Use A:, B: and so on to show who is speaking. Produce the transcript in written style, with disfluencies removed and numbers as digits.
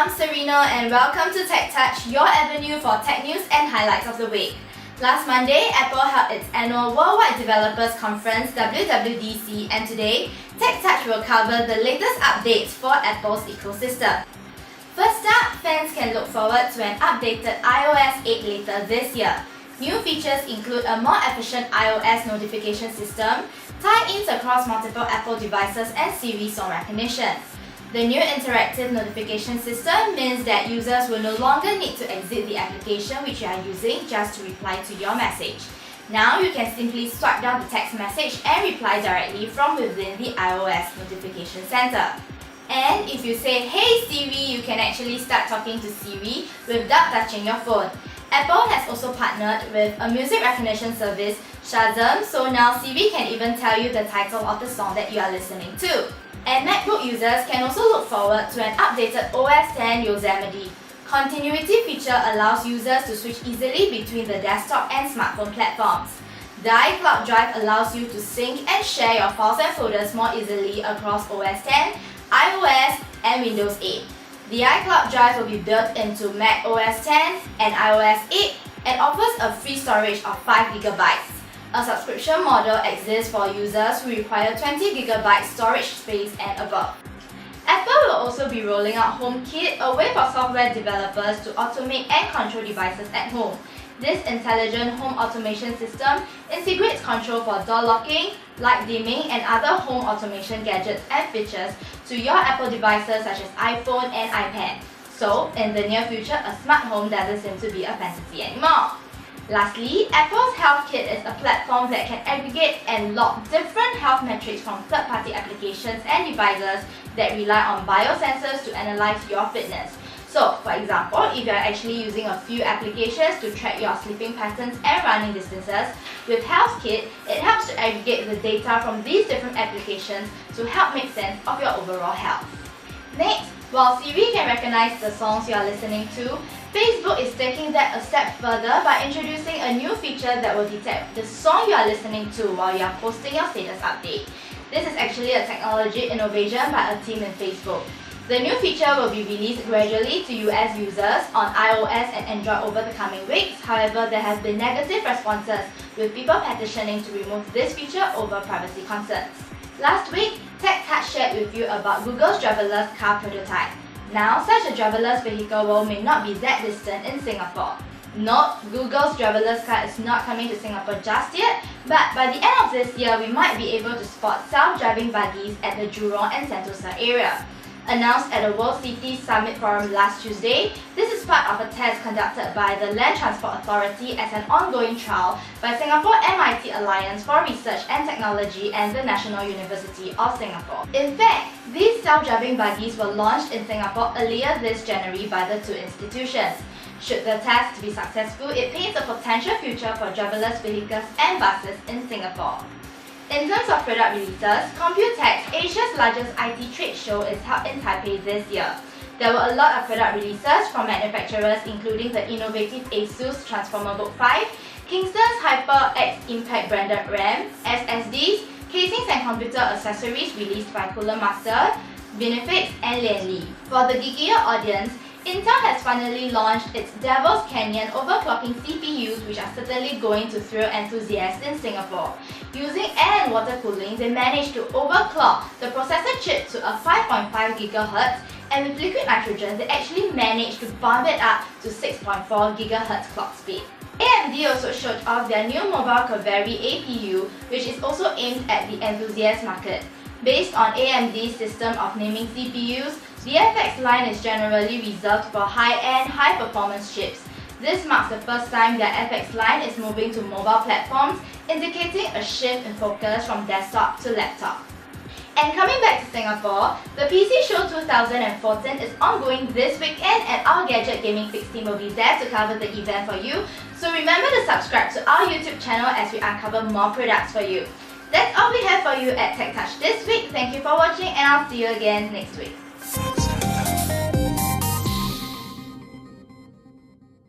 A: I'm Serena and welcome to Tech Touch, your avenue for tech news and highlights of the week. Last Monday, Apple held its annual Worldwide Developers Conference WWDC, and today, Tech Touch will cover the latest updates for Apple's ecosystem. First up, fans can look forward to an updated iOS 8 later this year. New features include a more efficient iOS notification system, tie-ins across multiple Apple devices, and Siri song recognition. The new interactive notification system means that users will no longer need to exit the application which you are using just to reply to your message. Now you can simply swipe down the text message and reply directly from within the iOS notification center. And if you say, "Hey Siri," you can actually start talking to Siri without touching your phone. Apple has also partnered with a music recognition service, Shazam, so now Siri can even tell you the title of the song that you are listening to. And MacBook users can also look forward to an updated OS X Yosemite. Continuity feature allows users to switch easily between the desktop and smartphone platforms. The iCloud Drive allows you to sync and share your files and folders more easily across OS X, iOS, and Windows 8. The iCloud Drive will be built into Mac OS X and iOS 8 and offers a free storage of 5GB. A subscription model exists for users who require 20GB storage space and above. Apple will also be rolling out Homekit, a way for software developers to automate and control devices at home. This intelligent home automation system integrates control for door locking, light dimming, and other home automation gadgets and features to your Apple devices such as iPhone and iPad. So, in the near future, a smart home doesn't seem to be a fantasy anymore. Lastly, Apple's Healthkit is a platform that can aggregate and log different health metrics from third-party applications and devices that rely on biosensors to analyze your fitness. So, for example, if you are actually using a few applications to track your sleeping patterns and running distances, with Healthkit, it helps to aggregate the data from these different applications to help make sense of your overall health. Next, while Siri can recognize the songs you are listening to, Facebook is taking that a step further by introducing a new feature that will detect the song you are listening to while you are posting your status update. This is actually a technology innovation by a team in Facebook. The new feature will be released gradually to US users on iOS and Android over the coming weeks. However, there have been negative responses, with people petitioning to remove this feature over privacy concerns. Last week, Tech Touch shared with you about Google's driverless car prototype. Now, such a driverless vehicle world may not be that distant in Singapore. Note, Google's driverless car is not coming to Singapore just yet, but by the end of this year, we might be able to spot self-driving buggies at the Jurong and Sentosa area. Announced at the World City Summit Forum last Tuesday, this is part of a test conducted by the Land Transport Authority as an ongoing trial by Singapore MIT Alliance for Research and Technology and the National University of Singapore. In fact, these self-driving buggies were launched in Singapore earlier this January by the two institutions. Should the test be successful, it paints a potential future for driverless vehicles and buses in Singapore. In terms of product releases, Computex, Asia's largest IT trade show, is held in Taipei this year. There were a lot of product releases from manufacturers including the innovative ASUS Transformer Book 5, Kingston's HyperX Impact branded RAM, SSDs, casings and computer accessories released by Cooler Master, Benefix, and Lianli. For the geekier audience, Intel has finally launched its Devil's Canyon overclocking CPUs, which are certainly going to thrill enthusiasts in Singapore. Using air and water cooling, they managed to overclock the processor chip to a 5.5 GHz, and with liquid nitrogen, they actually managed to bump it up to 6.4 GHz clock speed. AMD also showed off their new mobile Kaveri APU, which is also aimed at the enthusiast market. Based on AMD's system of naming CPUs, the FX line is generally reserved for high-end, high-performance chips. This marks the first time that FX line is moving to mobile platforms, indicating a shift in focus from desktop to laptop. And coming back to Singapore, the PC Show 2014 is ongoing this weekend, and our Gadget.Gaming.Fix team will be there to cover the event for you. So remember to subscribe to our YouTube channel as we uncover more products for you. That's all we have for you at Tech Touch this week. Thank you for watching, and I'll see you again next week.